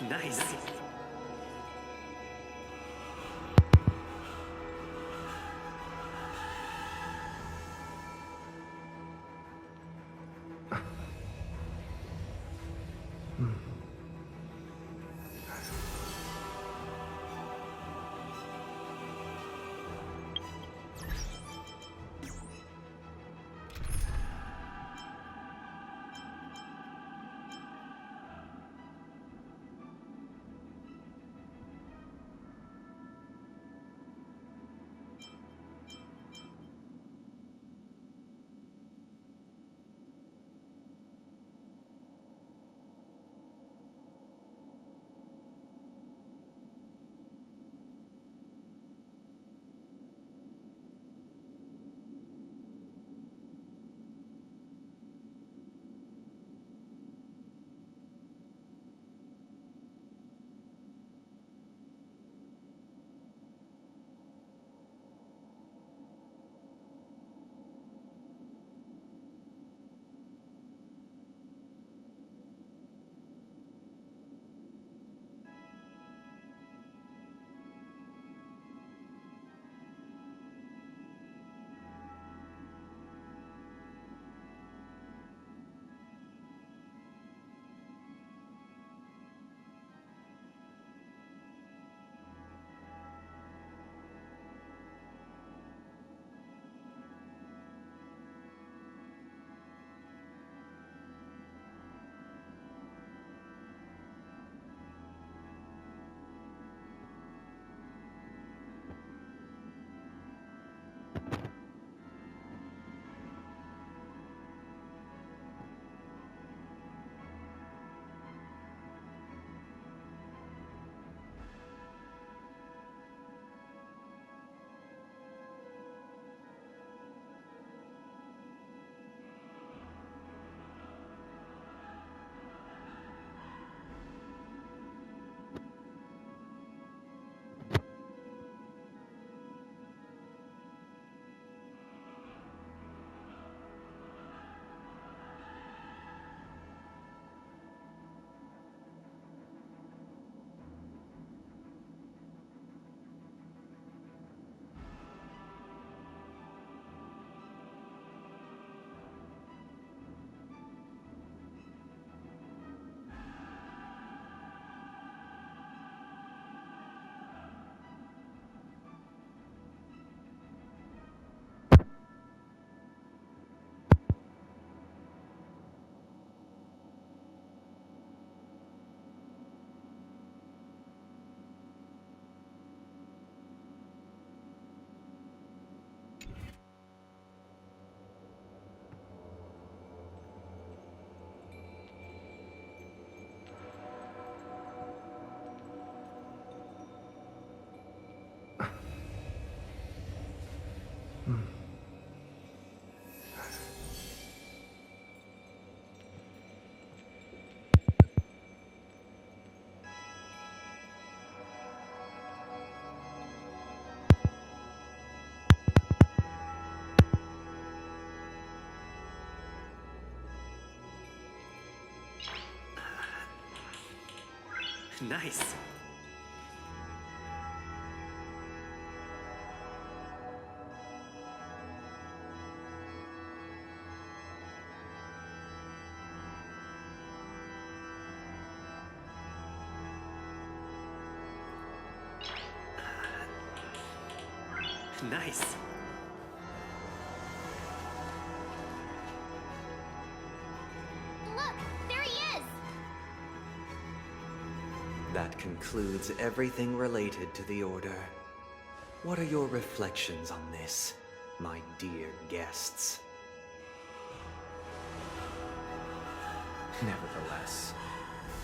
ナイス。ナイス。ナイス。That concludes everything related to the Order. What are your reflections on this, my dear guests? Nevertheless,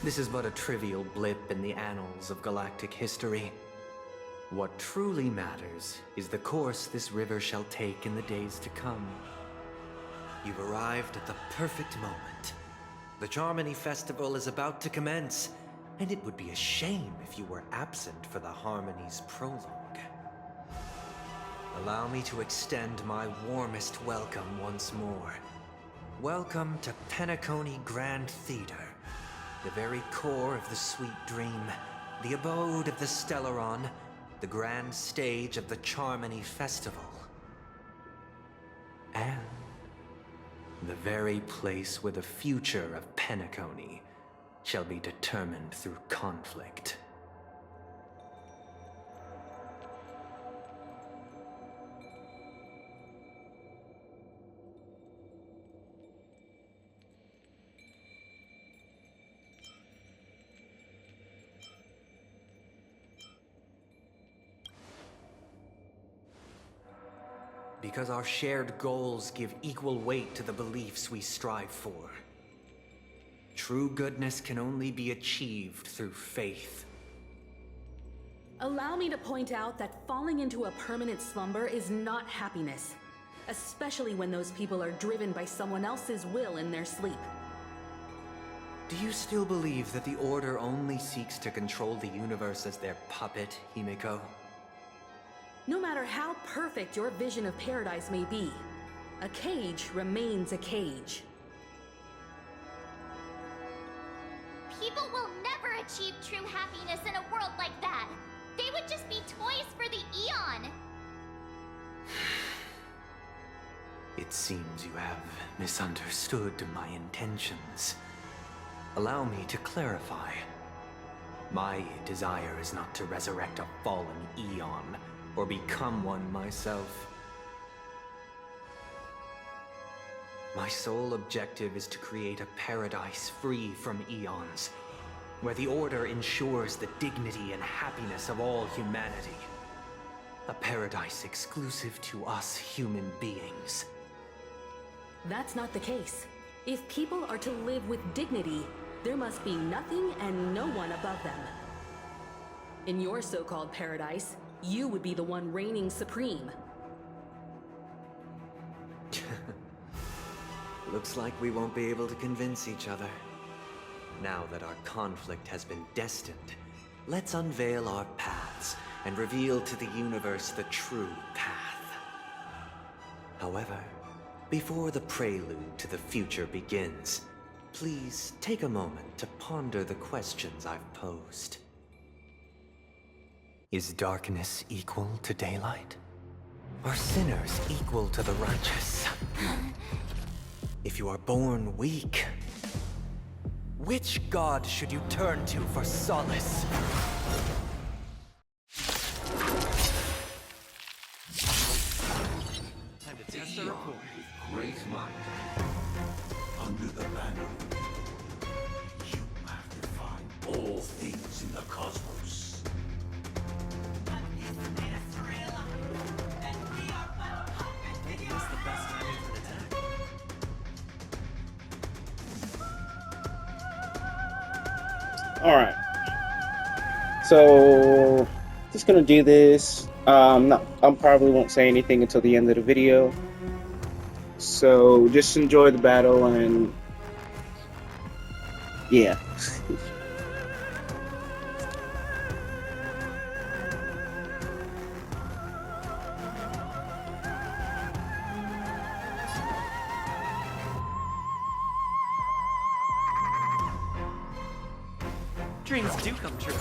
this is but a trivial blip in the annals of galactic history. What truly matters is the course this river shall take in the days to come. You've arrived at the perfect moment. The Charmony Festival is about to commence, and it would be a shame if you were absent for the Harmony's prologue. Allow me to extend my warmest welcome once more. Welcome to Penacony Grand Theater, the very core of the Sweet Dream, the abode of the Stellaron, the grand stage of the Charmony Festival, and the very place where the future of Penacony shall be determined through conflict. Because our shared goals give equal weight to the beliefs we strive for. True goodness can only be achieved through faith. Allow me to point out that falling into a permanent slumber is not happiness, especially when those people are driven by someone else's will in their sleep. Do you still believe that the Order only seeks to control the universe as their puppet, Himiko? No matter how perfect your vision of paradise may be, a cage remains a cage. People will never achieve true happiness in a world like that. They would just be toys for the Eon. It seems you have misunderstood my intentions. Allow me to clarify. My desire is not to resurrect a fallen Eon, or become one myself. My sole objective is to create a paradise free from eons, where the Order ensures the dignity and happiness of all humanity. A paradise exclusive to us human beings. That's not the case. If people are to live with dignity, there must be nothing and no one above them. In your so-called paradise, you would be the one reigning supreme. Looks like we won't be able to convince each other. Now that our conflict has been destined, let's unveil our paths and reveal to the universe the true path. However, before the prelude to the future begins, please take a moment to ponder the questions I've posed. Is darkness equal to daylight? Are sinners equal to the righteous? If you are born weak, which god should you turn to for solace? Time to test our report. Great mind. Under the banner, you have to find all things in the cosmos. What's the best timing for the attack? Alright. So, just gonna do this. I probably won't say anything until the end of the video. So, just enjoy the battle and... yeah. Dreams do come true.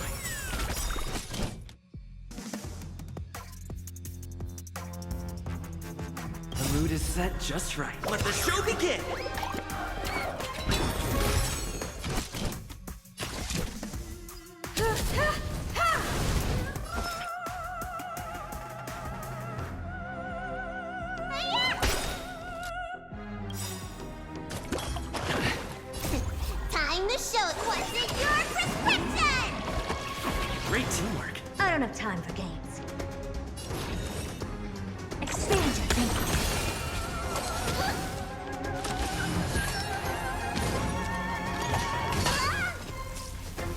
The mood is set just right. Let the show begin! Time to show what's in your prescription! Great teamwork. I don't have time for games. Expand your thinking.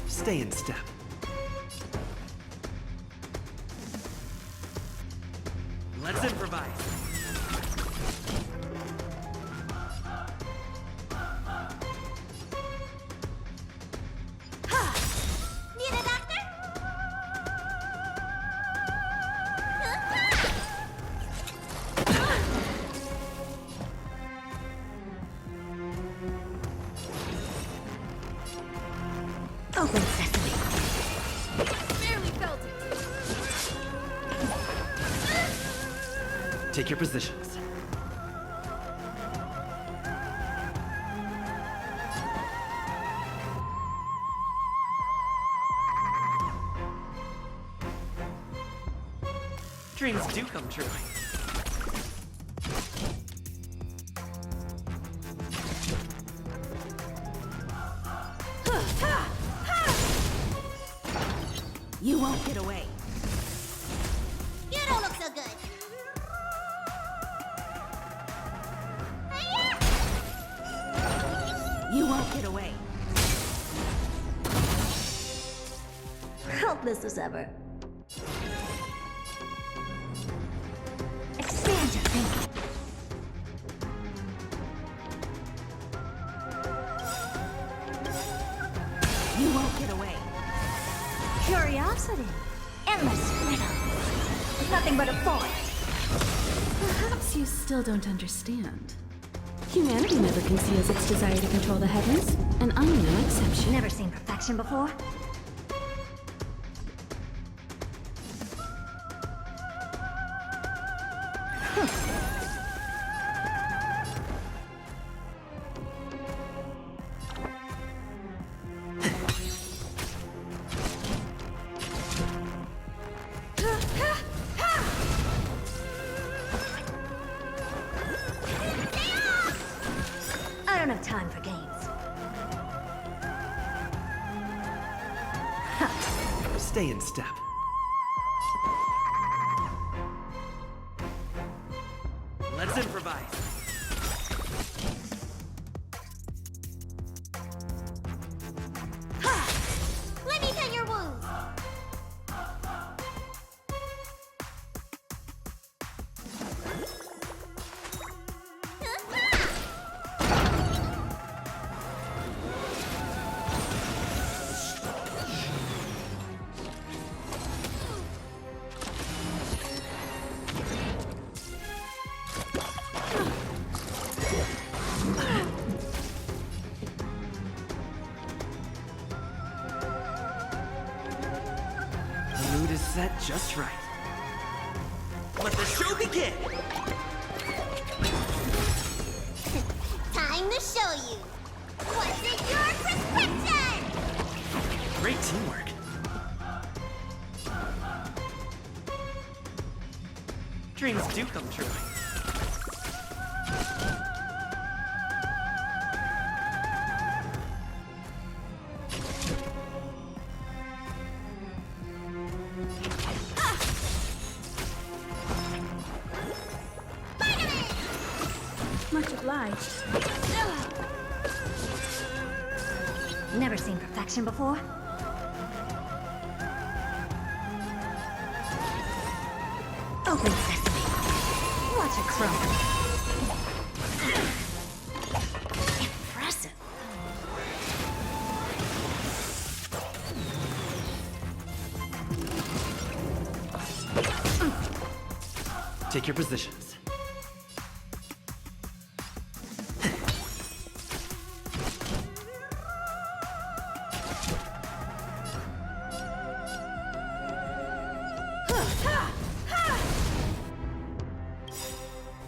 Stay in step. Let's improvise. Need a doctor? Open sesame. Barely felt it. Take your positions. Dreams do come true. You won't get away. You don't look so good. Hiya! You won't get away. Helpless as ever. Expand your thinking. You won't get away. Curiosity. Endless riddle. Nothing but a forest. Perhaps you still don't understand. Humanity never conceals its desire to control the heavens, and I'm no exception. Never seen perfection before? I don't have time for games. Stay in step. Let's improvise. Let me tend your wounds. The mood is set just right. Let the show begin! Time to show you. What's in your prescription? Great teamwork. Dreams do come true. Much obliged. Never seen perfection before? Open sesame. Watch it crumble. Impressive. Take your positions.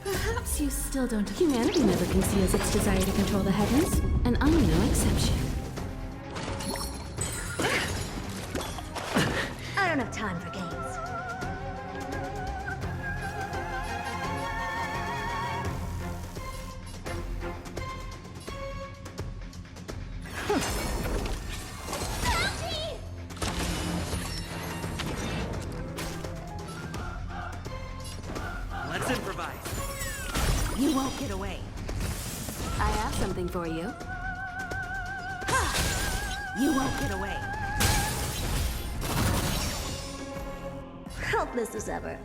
Perhaps you still don't. Humanity never conceals its desire to control the heavens, and I'm no exception. I don't have time for games. improvise. You won't get away. I have something for you. You won't get away. Helpless as ever.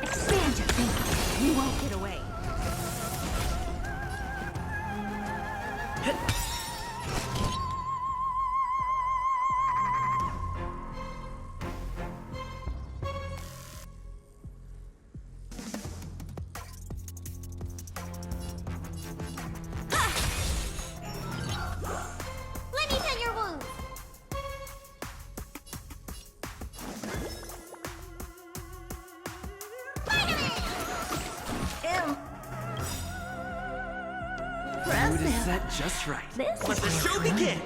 Expand your thinking. You won't get away. Let me tend your wounds. Mood is Impressive. set just right. This Let is the show worth begin.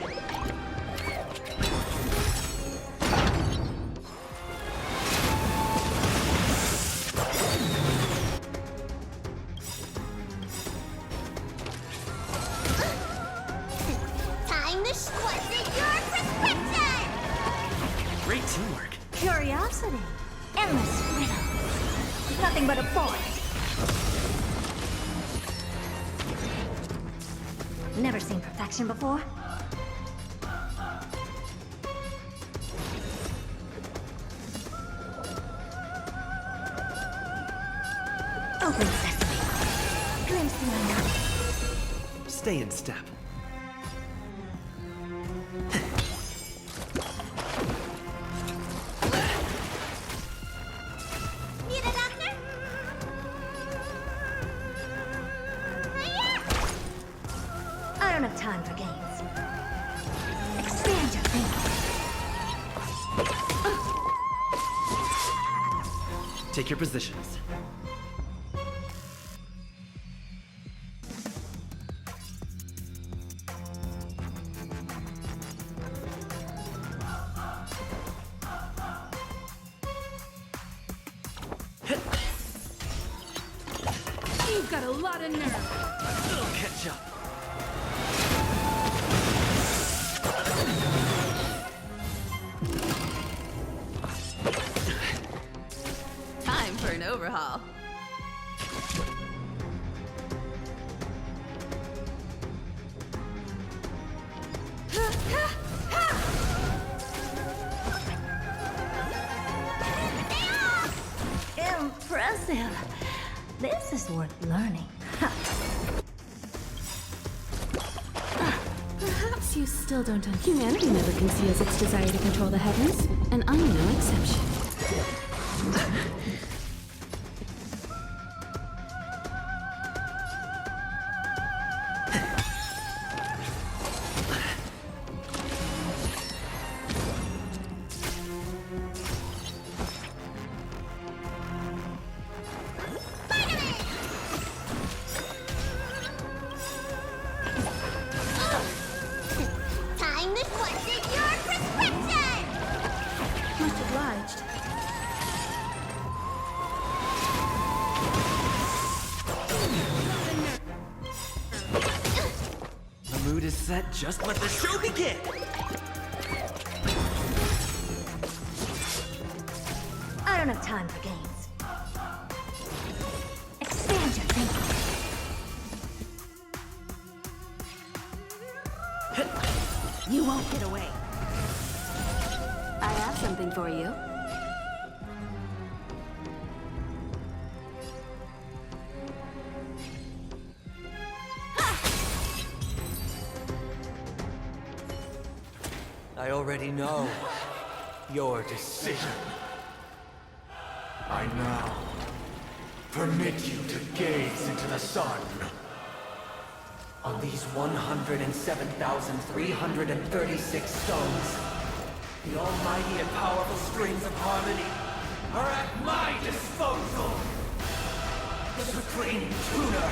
Time to what's in your prescription? Great teamwork. Curiosity. Endless riddle. Nothing but a force. Never seen perfection before? Open sesame. Glimpse the unknown. Stay in step. Need a doctor? Hiya! I don't have time for games. Expand your thinking. Take your positions. You've got a lot of nerve. It'll catch up. Time for an overhaul. Impressive. This is worth learning. Perhaps you still don't understand. Humanity never conceals its desire to control the heavens, and I'm no exception. Time to what's in your prescription? Much obliged. The mood is set just let the show begin. I don't have time for games. Expand your thinking. You won't get away. I have something for you. I already know your decision. I now permit you to gaze into the sun. On these 107,336 stones, the almighty and powerful springs of harmony are at my disposal. Supreme Tuner,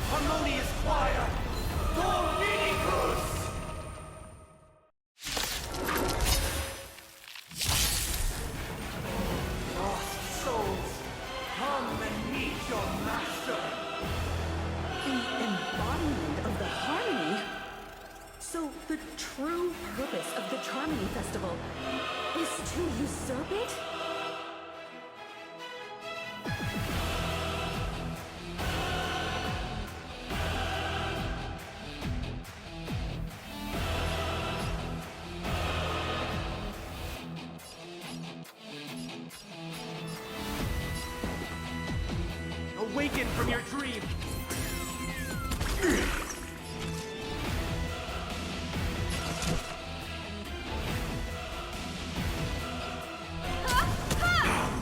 Harmonious Choir, Dominicus! Lost souls, come and meet your master. The embodiment of the heart. To usurp it? Awaken from your dream!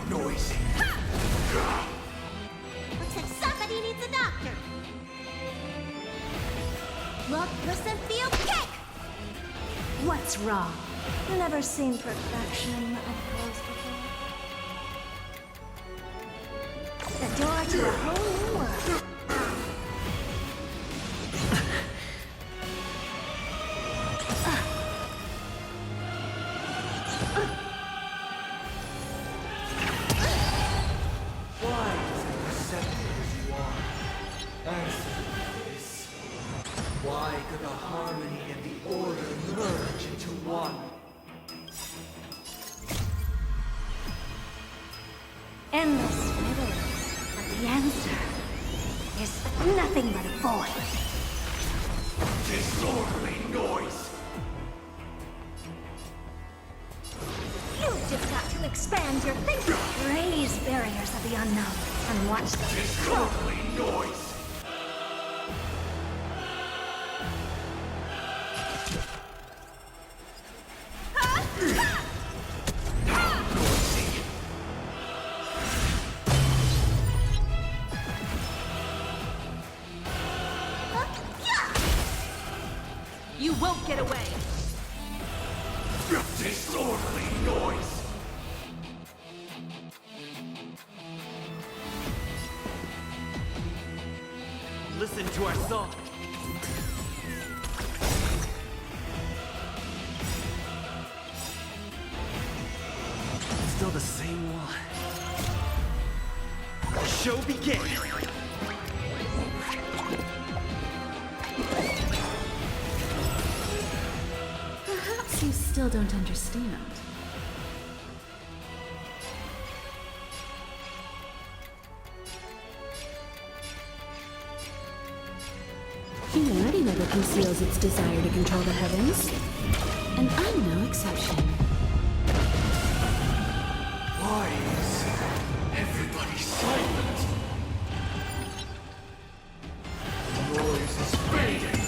Noisy. Looks like somebody needs a doctor. Look, listen, feel, kick! What's wrong? Never seen perfection up close before. The door to a whole new world. Why is it perceptive as you are? Answer me this. Why could the harmony and the order merge into one? Endless riddle. But the answer is nothing but a void. Disorderly noise. You've just got to expand your thinking. Raise barriers of the unknown and watch them grow. Disorderly noise. You won't get away! Disorderly noise. Listen to our song. Still the same one. The show begins. Perhaps you still don't understand. Humanity never conceals its desire to control the heavens. And I'm no exception. Why is everybody silent? The noise is fading.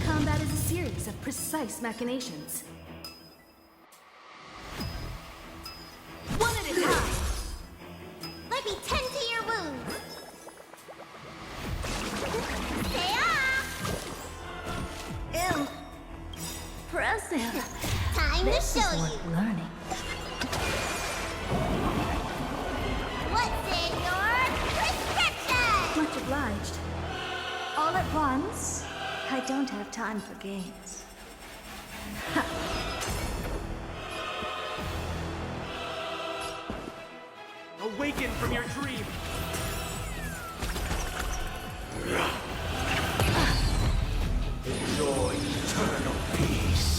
Combat is a series of precise machinations. One at a time! Let me tend to your wounds. Stay off! Impressive. Time to This is show you. worth learning. What's in your prescription? Much obliged. All at once? I don't have time for games. Awaken from your dream. Enjoy eternal peace.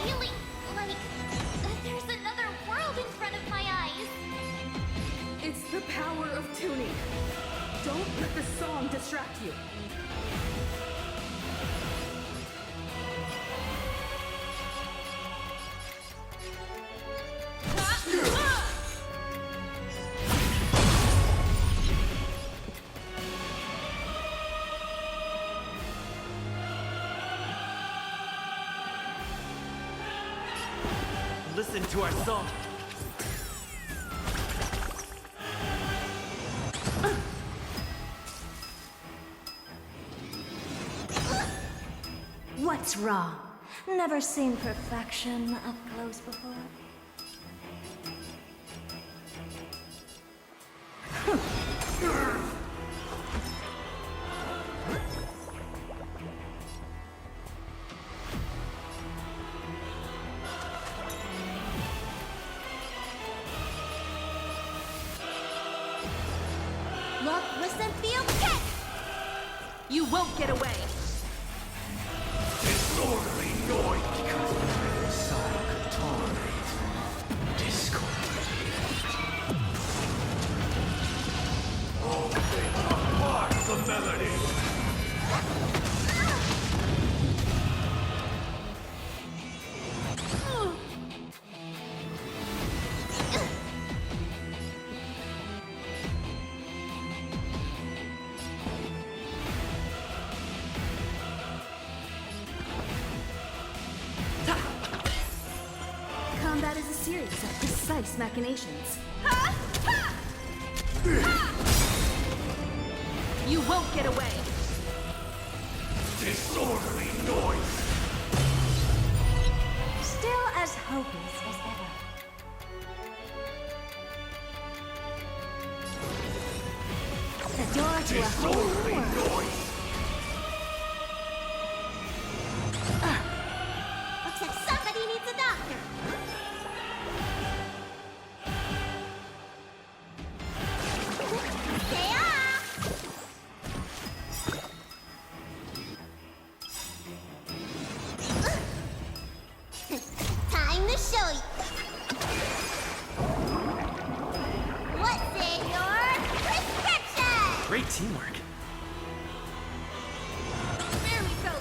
Feeling like there's another world in front of my eyes. It's the power of tuning. Don't let the song distract you. Listen to our song. What's wrong? Never seen perfection up close before. You won't get away! Disorderly noise! Exile could tolerate discord. All things are part of the melody! Combat is a series of precise machinations. You won't get away! Disorderly noise! Still as hopeless as ever. The door to a whole Disorderly new world. noise! Looks like somebody needs a doctor. Time to show you. What's in your prescription? Great teamwork. There we go.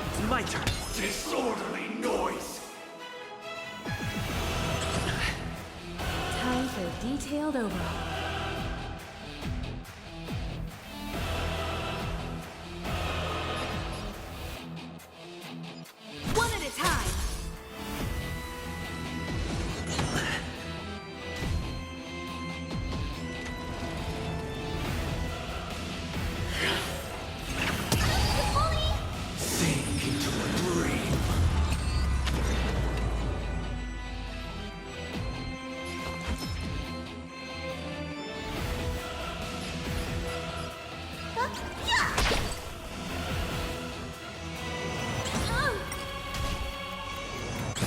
It's my turn. Disorderly noise! Time for a detailed overhaul. One at a time! Sink into a dream!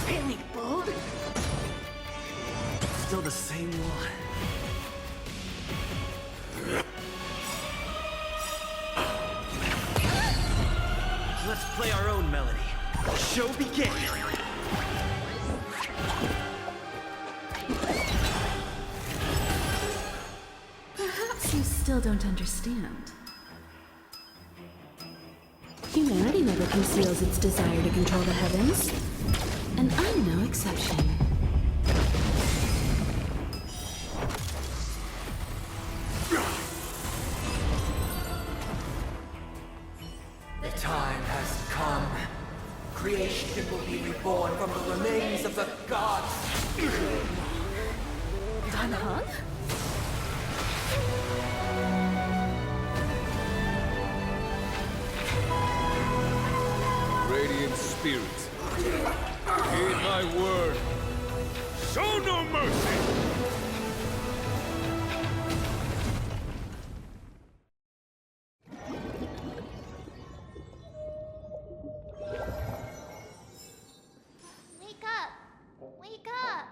Really bold? Still the same one. Let's play our own melody. Show begin! Perhaps you still don't understand. Humanity never conceals its desire to control the heavens. And I'm no exception. The time has come. Creation will be reborn from the remains of the gods. Dan Han? Radiant spirits, heed my word. Show no mercy! Wake up! Wake up!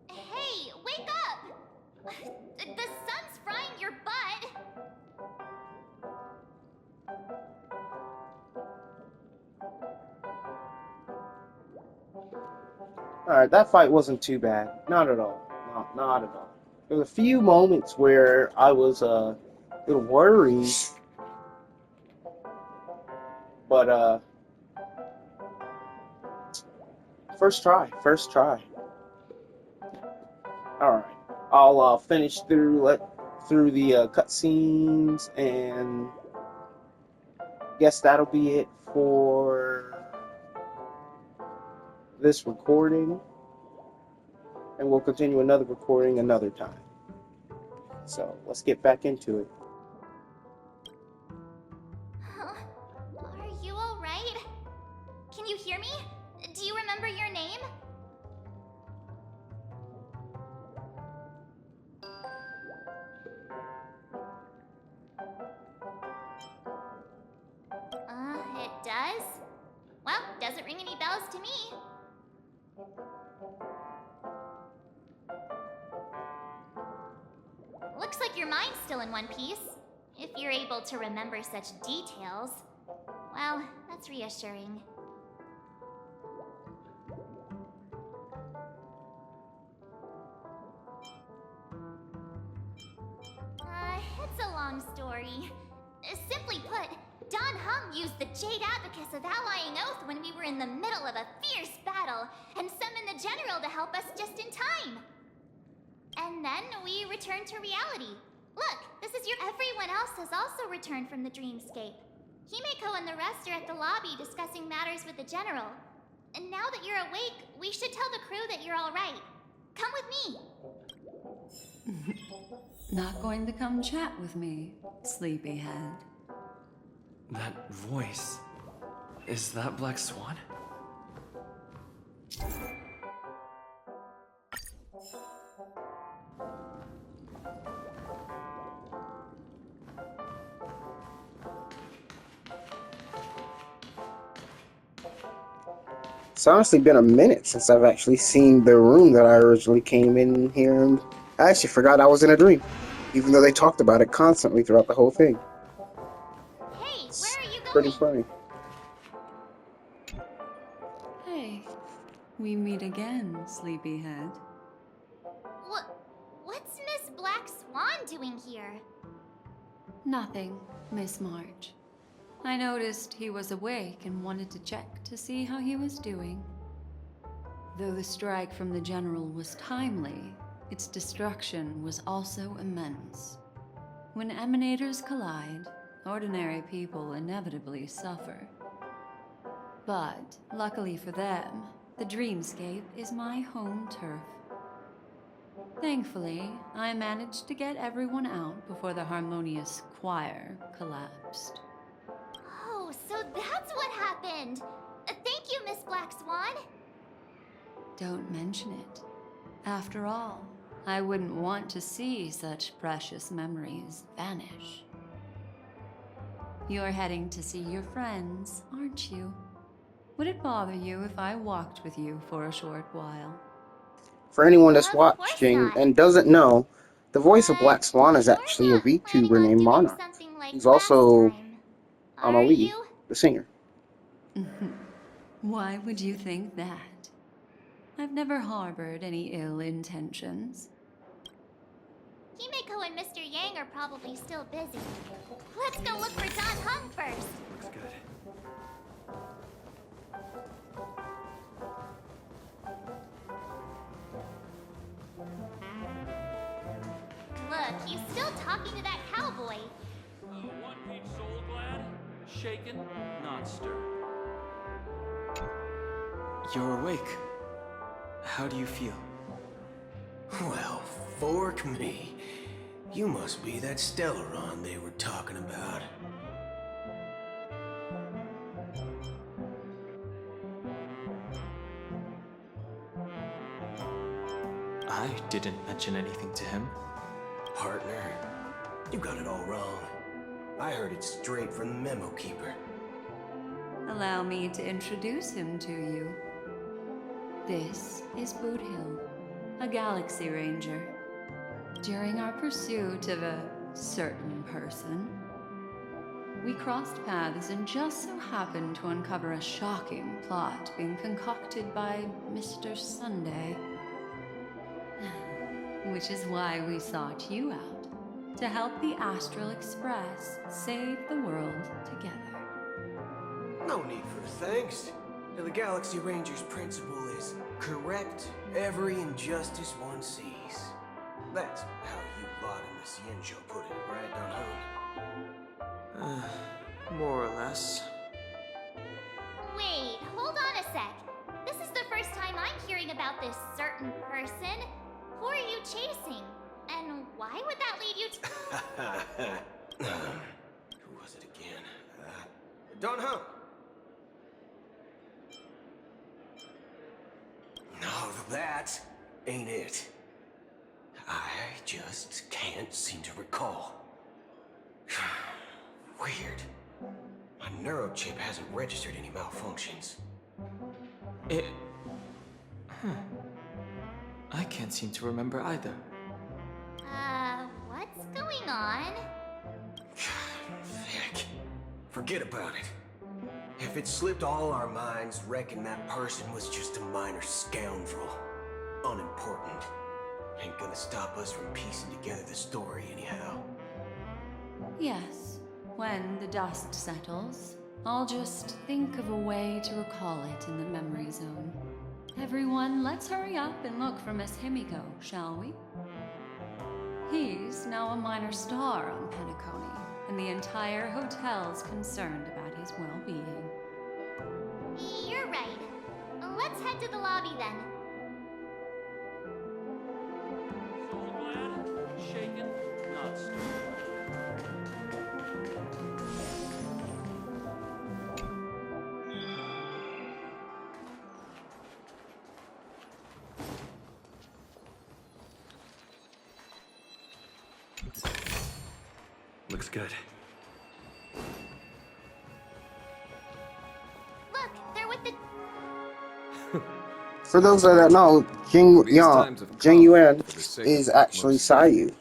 Hey, wake up! The sun's frying your butt! Alright, that fight wasn't too bad. Not at all. Not at all. There were a few moments where I was a little worried. But, first try. Alright. I'll finish through the cutscenes, and guess that'll be it for this recording, and we'll continue another recording another time. So let's get back into it. Huh? Are you alright? Can you hear me? Do you remember your name? doesn't ring any bells to me. Looks like your mind's still in one piece. If you're able to remember such details. Well, that's reassuring. It's a long story. Simply put, Don Hum used the Jade Abacus of Allying Oath when we were in the middle of a fierce battle, and summoned the General to help us just in time. And then we returned to reality. Look, this is your— Everyone else has also returned from the dreamscape. Himeko and the rest are at the lobby discussing matters with the General. And now that you're awake, we should tell the crew that you're all right. Come with me. Not going to come chat with me, sleepyhead. That voice. Is that Black Swan? It's honestly been a minute since I've actually seen the room that I originally came in here, and I actually forgot I was in a dream, even though they talked about it constantly throughout the whole thing. Hey, where are you going? Pretty funny. Hey, we meet again, sleepyhead. What's Miss Black Swan doing here? Nothing, Miss March. I noticed he was awake and wanted to check to see how he was doing. Though the strike from the General was timely, its destruction was also immense. When emanators collide, ordinary people inevitably suffer. But, luckily for them, the dreamscape is my home turf. Thankfully, I managed to get everyone out before the harmonious choir collapsed. Oh, so that's what happened! Thank you, Miss Black Swan! Don't mention it. After all, I wouldn't want to see such precious memories vanish. You're heading to see your friends, aren't you? Would it bother you if I walked with you for a short while? For anyone that's Of course watching not. and doesn't know, the voice of Black Swan is You're actually a not planning VTuber on named doing Monarch. something like He's last also time, are Amelie, you? the singer. Why would you think that? I've never harbored any ill intentions. Himeko and Mr. Yang are probably still busy. Let's go look for Don Hum first. Looks good. Look, he's still talking to that cowboy. One-piece soul glad? Shaken, not stirred. You're awake. How do you feel? Well, fork me. You must be that Stellaron they were talking about. I didn't mention anything to him. Partner, you got it all wrong. I heard it straight from the memo keeper. Allow me to introduce him to you. This is Boot Hill, a Galaxy Ranger. During our pursuit of a certain person, we crossed paths and just so happened to uncover a shocking plot being concocted by Mr. Sunday. Which is why we sought you out, to help the Astral Express save the world together. No need for thanks. The Galaxy Ranger's principle is correct every injustice one sees. That's how you lot in the Cienjo put it, right, Don Hum? More or less. Wait, hold on a sec. This is the first time I'm hearing about this certain person. Who are you chasing? And why would that lead you to— Who was it again? Don Hum! No, that ain't it. I just can't seem to recall. Weird. My neurochip hasn't registered any malfunctions. I can't seem to remember either. What's going on? Heck. Forget about it. If it slipped all our minds, reckon that person was just a minor scoundrel. Unimportant. Ain't gonna stop us from piecing together the story anyhow. Yes, when the dust settles, I'll just think of a way to recall it in the memory zone. Everyone, let's hurry up and look for Miss Himiko, shall we? He's now a minor star on Penacony, and the entire hotel's concerned about his well-being. You're right. Let's head to the lobby then. Soul glad, shaken, not stirred. Looks good. Look, they're with the... For those that don't know, Jing Yuan is actually Sayu,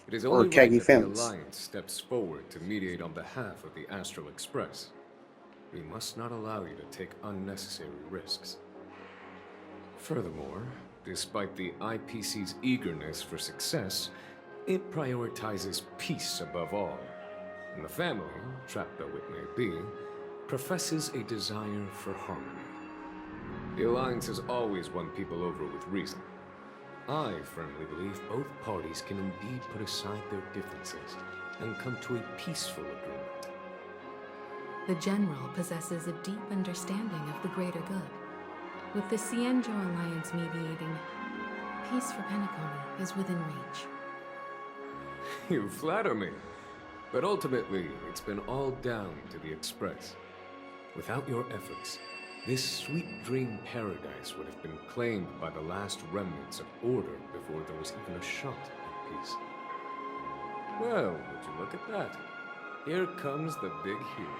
It is or only Kegi right that the Films. Alliance steps forward to mediate on behalf of the Astral Express. We must not allow you to take unnecessary risks. Furthermore, despite the IPC's eagerness for success, it prioritizes peace above all. And the family, trapped though it may be, professes a desire for harmony. The Alliance has always won people over with reason. I firmly believe both parties can indeed put aside their differences and come to a peaceful agreement. The General possesses a deep understanding of the greater good. With the Cienjo Alliance mediating, peace for Penacony is within reach. You flatter me. But ultimately, it's been all down to the Express. Without your efforts, this sweet dream paradise would have been claimed by the last remnants of order before there was even a shot at peace. Well, would you look at that? Here comes the big hero.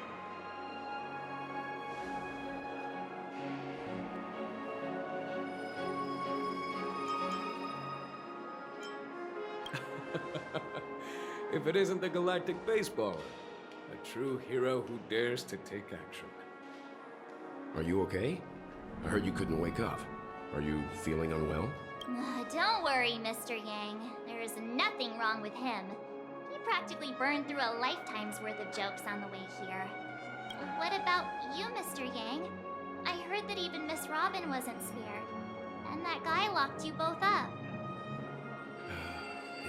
If it isn't the galactic baseballer, a true hero who dares to take action. Are you okay? I heard you couldn't wake up. Are you feeling unwell? Don't worry, Mr. Yang. There is nothing wrong with him. He practically burned through a lifetime's worth of jokes on the way here. What about you, Mr. Yang? I heard that even Miss Robin wasn't spared. And that guy locked you both up.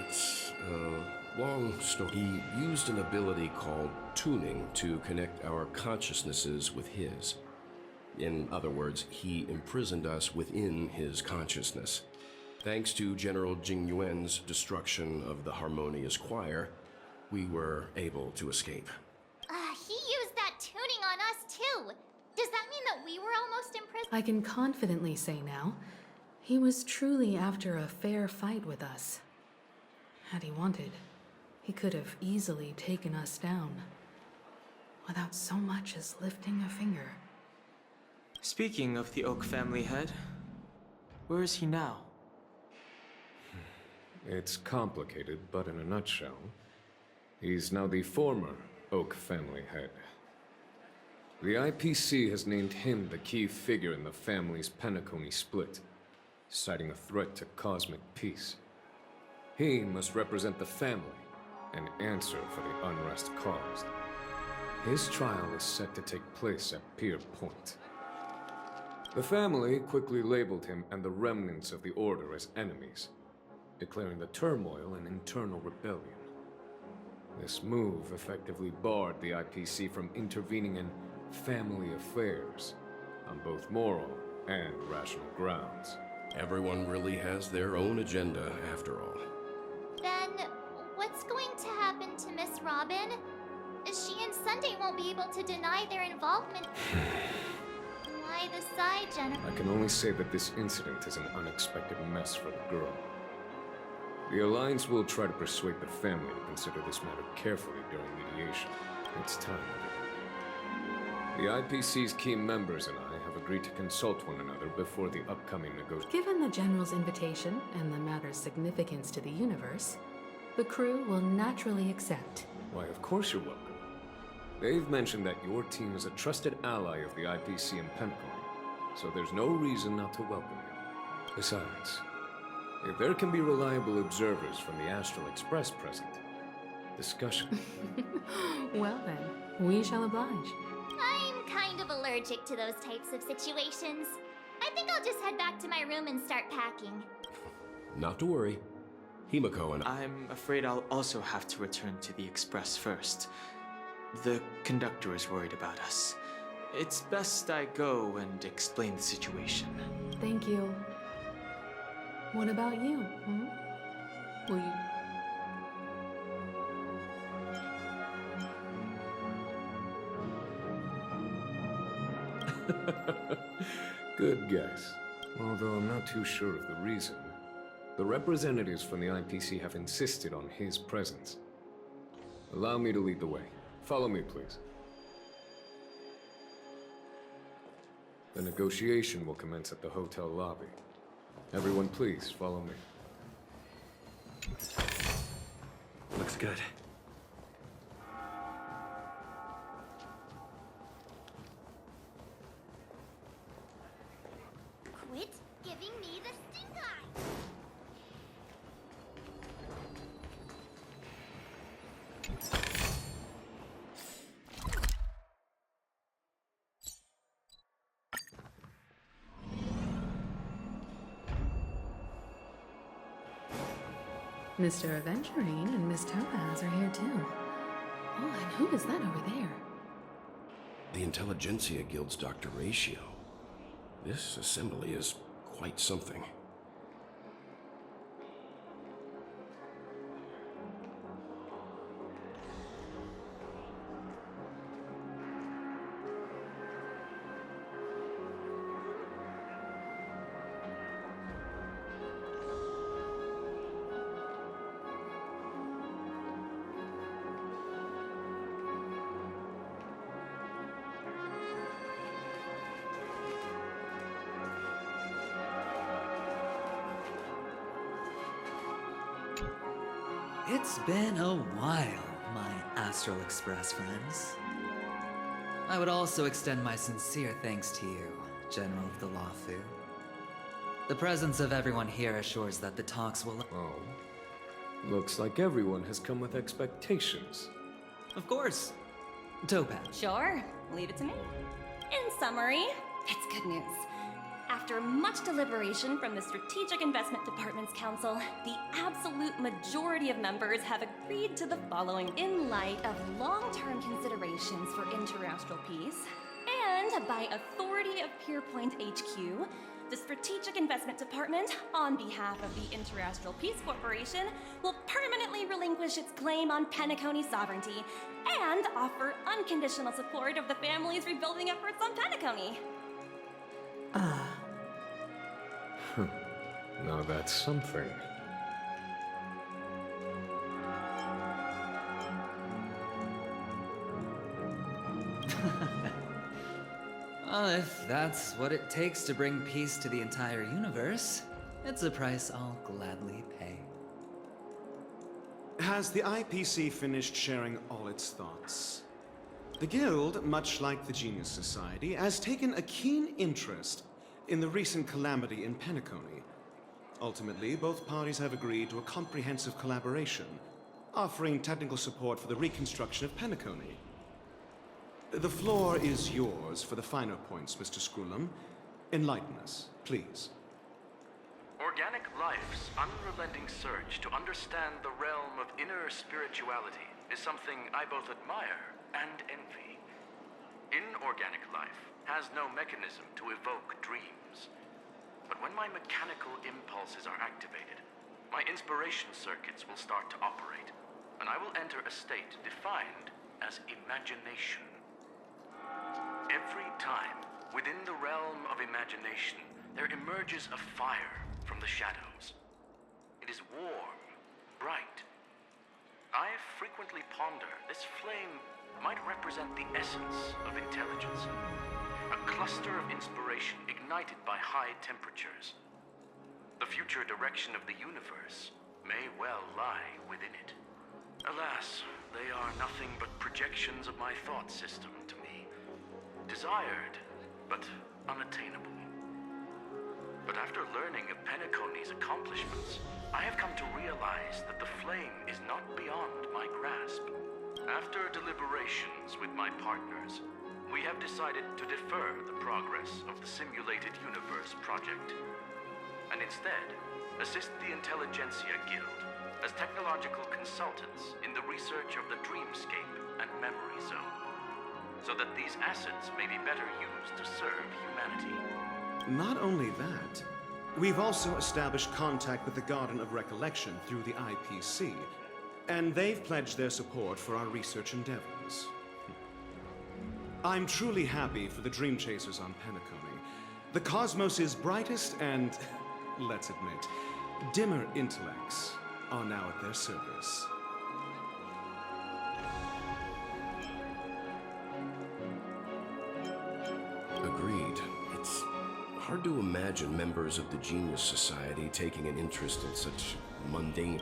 It's a long story. He used an ability called tuning to connect our consciousnesses with his. In other words, he imprisoned us within his consciousness. Thanks to General Jing Yuan's destruction of the Harmonious Choir, we were able to escape. He used that tuning on us too. Does that mean that we were almost imprisoned? I can confidently say now, he was truly after a fair fight with us. Had he wanted, he could have easily taken us down, without so much as lifting a finger. Speaking of the Oak family head, where is he now? It's complicated, but in a nutshell, he's now the former Oak family head. The IPC has named him the key figure in the family's Penacony split, citing a threat to cosmic peace. He must represent the family and answer for the unrest caused. His trial is set to take place at Pier Point. The family quickly labeled him and the remnants of the Order as enemies, declaring the turmoil an internal rebellion. This move effectively barred the IPC from intervening in family affairs on both moral and rational grounds. Everyone really has their own agenda, after all. Then, what's going to happen to Miss Robin? She and Sunday won't be able to deny their involvement. Why the side, Jennifer? I can only say that this incident is an unexpected mess for the girl. The Alliance will try to persuade the family to consider this matter carefully during mediation. It's time. The IPC's key members and I have agreed to consult one another before the upcoming negotiation. Given the General's invitation and the matter's significance to the universe, the crew will naturally accept. Why, of course you're welcome. They've mentioned that your team is a trusted ally of the IPC in Penacony, so there's no reason not to welcome you. Besides, if there can be reliable observers from the Astral Express present, discussion. Well then, we shall oblige. I'm kind of allergic to those types of situations. I think I'll just head back to my room and start packing. Not to worry. Himiko and I'm afraid I'll also have to return to the Express first. The conductor is worried about us. It's best I go and explain the situation. Thank you. What about you? Will you... Good guess. Although I'm not too sure of the reason. The representatives from the IPC have insisted on his presence. Allow me to lead the way. Follow me, please. The negotiation will commence at the hotel lobby. Everyone, please, follow me. Looks good. Quit giving me the stink eye! Mr. Aventurine and Miss Topaz are here too. Oh, and who is that over there? the Intelligentsia Guild's Dr. Ratio. This assembly is quite something. It's been a while, my Astral Express friends. I would also extend my sincere thanks to you, General of the Lawfu. The presence of everyone here assures that the talks will... Oh. Looks like everyone has come with expectations. Of course. Topaz. Sure. Leave it to me. In summary, it's good news. After much deliberation from the Strategic Investment Department's Council, the absolute majority of members have agreed to the following in light of long-term considerations for interastral peace, and by authority of Pierpoint HQ, the Strategic Investment Department, on behalf of the Interastral Peace Corporation, will permanently relinquish its claim on Penacony sovereignty and offer unconditional support of the family's rebuilding efforts on Penacony. Now that's something. Well, if that's what it takes to bring peace to the entire universe, it's a price I'll gladly pay. Has the IPC finished sharing all its thoughts? The Guild, much like the Genius Society, has taken a keen interest in the recent calamity in Penacony. Ultimately, both parties have agreed to a comprehensive collaboration, offering technical support for the reconstruction of Penacony. The floor is yours for the finer points, Mr. Screwlum. Enlighten us, please. Organic life's unrelenting search to understand the realm of inner spirituality is something I both admire and envy. Inorganic life has no mechanism to evoke dreams. But when my mechanical impulses are activated, my inspiration circuits will start to operate, and I will enter a state defined as imagination. Every time, within the realm of imagination, there emerges a fire from the shadows. It is warm, bright. I frequently ponder this flame might represent the essence of intelligence. A cluster of inspiration high temperatures. The future direction of the universe may well lie within it. Alas, they are nothing but projections of my thought system to me. Desired, but unattainable. But after learning of Penacony's accomplishments, I have come to realize that the flame is not beyond my grasp. After deliberations with my partners, we have decided to defer the progress of the Simulated Universe project, and instead assist the Intelligentsia Guild as technological consultants in the research of the Dreamscape and Memory Zone, so that these assets may be better used to serve humanity. Not only that, we've also established contact with the Garden of Recollection through the IPC, and they've pledged their support for our research endeavors. I'm truly happy for the Dream Chasers on Penacony. The cosmos' brightest and, let's admit, dimmer intellects are now at their service. Agreed. It's hard to imagine members of the Genius Society taking an interest in such mundane...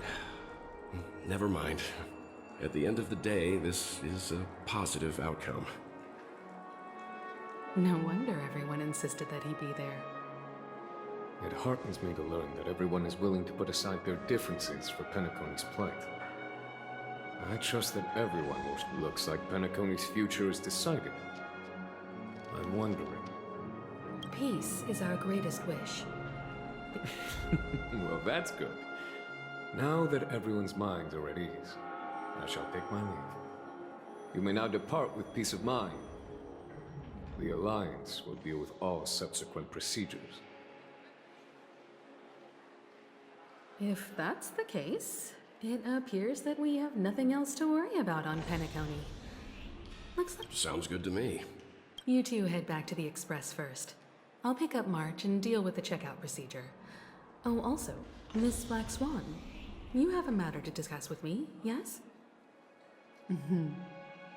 Never mind. At the end of the day, this is a positive outcome. No wonder everyone insisted that he be there. It heartens me to learn that everyone is willing to put aside their differences for Penacony's plight. I trust that everyone looks like Penacony's future is decided. I'm wondering... Peace is our greatest wish. Well, that's good. Now that everyone's minds are at ease, I shall take my leave. You may now depart with peace of mind. The Alliance will deal with all subsequent procedures. If that's the case, it appears that we have nothing else to worry about on Penacony. Looks like... Sounds good to me. You two head back to the Express first. I'll pick up March and deal with the checkout procedure. Oh, also, Miss Black Swan, you have a matter to discuss with me, yes?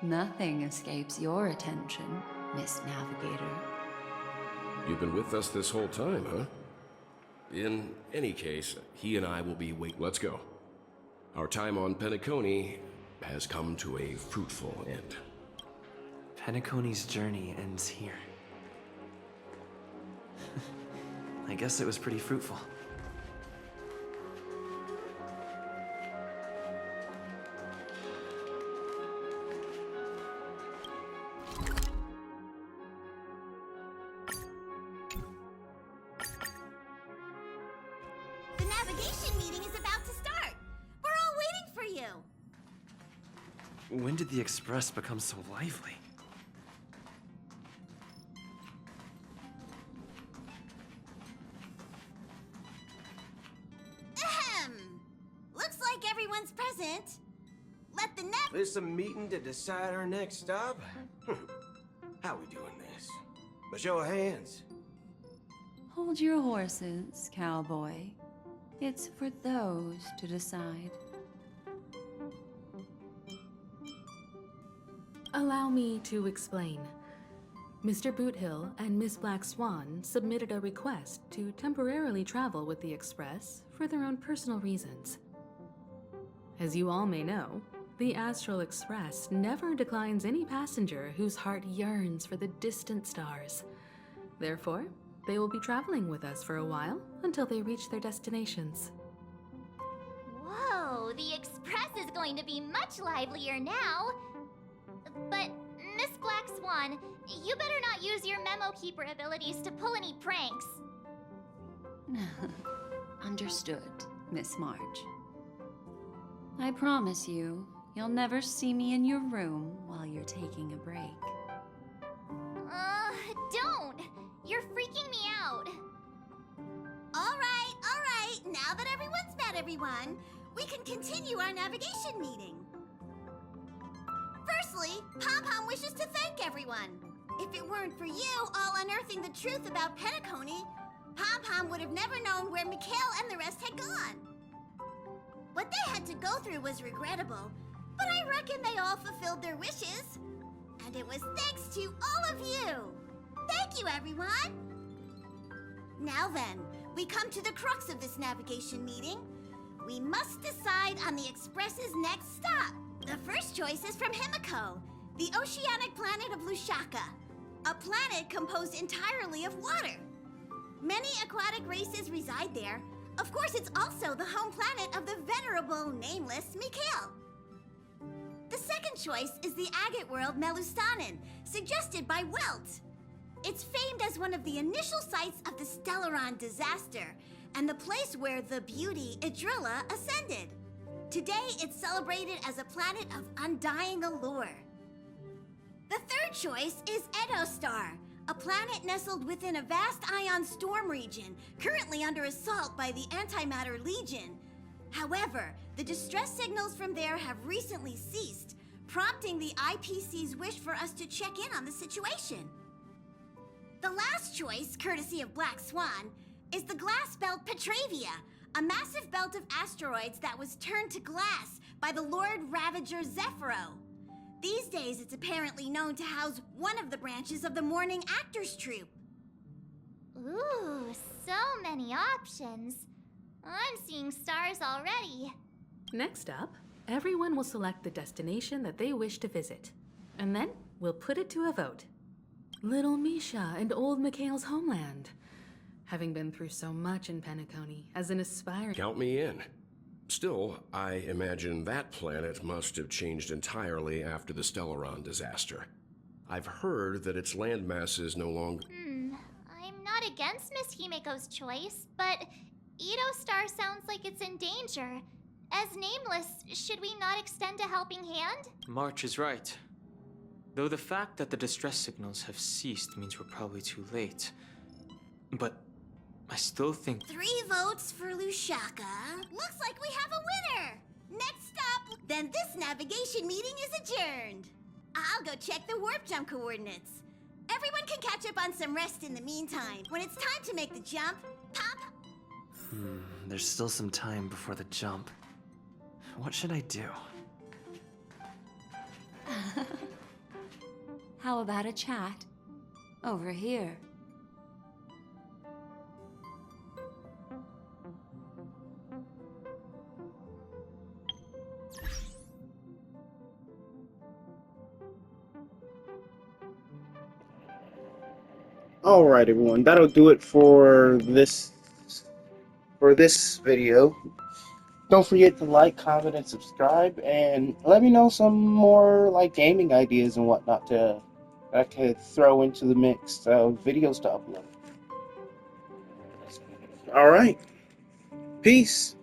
Nothing escapes your attention, Miss Navigator. You've been with us this whole time, huh? In any case, he and I will be Let's go. Our time on Penacony has come to a fruitful end. Penacony's journey ends here. I guess it was pretty fruitful. The navigation meeting is about to start. We're all waiting for you. When did the Express become so lively? Ahem. Looks like everyone's present. Let the nav- This a meeting to decide our next stop? How we doing this? A show of hands. Hold your horses, cowboy. It's for those to decide. Allow me to explain. Mr. Boothill and Miss Black Swan submitted a request to temporarily travel with the Express for their own personal reasons. As you all may know, the Astral Express never declines any passenger whose heart yearns for the distant stars. Therefore, they will be traveling with us for a while until they reach their destinations. Whoa, the Express is going to be much livelier now. But, Miss Black Swan, you better not use your Memo Keeper abilities to pull any pranks. Understood, Miss March. I promise you, you'll never see me in your room while you're taking a break. Don't! You're freaking me out. All right. Now that everyone's met everyone, we can continue our navigation meeting. Firstly, Pom-Pom wishes to thank everyone. If it weren't for you all unearthing the truth about Penacony, Pom-Pom would have never known where Mikhail and the rest had gone. What they had to go through was regrettable, but I reckon they all fulfilled their wishes. And it was thanks to all of you. Thank you, everyone. Now then, we come to the crux of this navigation meeting. We must decide on the Express's next stop. The first choice is from Himiko, the oceanic planet of Lushaka, a planet composed entirely of water. Many aquatic races reside there. Of course, it's also the home planet of the venerable, nameless Mikhail. The second choice is the agate world Melustanin, suggested by Welt. It's famed as one of the initial sites of the Stellaron disaster, and the place where the beauty Idrilla ascended. Today, it's celebrated as a planet of undying allure. The third choice is Edostar, a planet nestled within a vast ion storm region, currently under assault by the Antimatter Legion. However, the distress signals from there have recently ceased, prompting the IPC's wish for us to check in on the situation. The last choice, courtesy of Black Swan, is the glass belt Petravia, a massive belt of asteroids that was turned to glass by the Lord Ravager Zephyro. These days, it's apparently known to house one of the branches of the Morning Actors Troupe. Ooh, so many options. I'm seeing stars already. Next up, everyone will select the destination that they wish to visit. And then we'll put it to a vote. Little Misha and old Mikhail's homeland. Having been through so much in Penacony, as an aspiring... Count me in. Still, I imagine that planet must have changed entirely after the Stellaron disaster. I've heard that its landmass is no longer... I'm not against Miss Himiko's choice, but Edostar sounds like it's in danger. As nameless, should we not extend a helping hand? March is right. Though the fact that the distress signals have ceased means we're probably too late. But I still think... 3 votes for Lushaka. Looks like we have a winner! Next stop, then this navigation meeting is adjourned. I'll go check the warp jump coordinates. Everyone can catch up on some rest in the meantime. When it's time to make the jump, pop! There's still some time before the jump. What should I do? How about a chat? Over here. Alright everyone, that'll do it for this video. Don't forget to like, comment, and subscribe, and let me know some more like gaming ideas and whatnot I could throw into the mix of videos to upload. Alright, peace.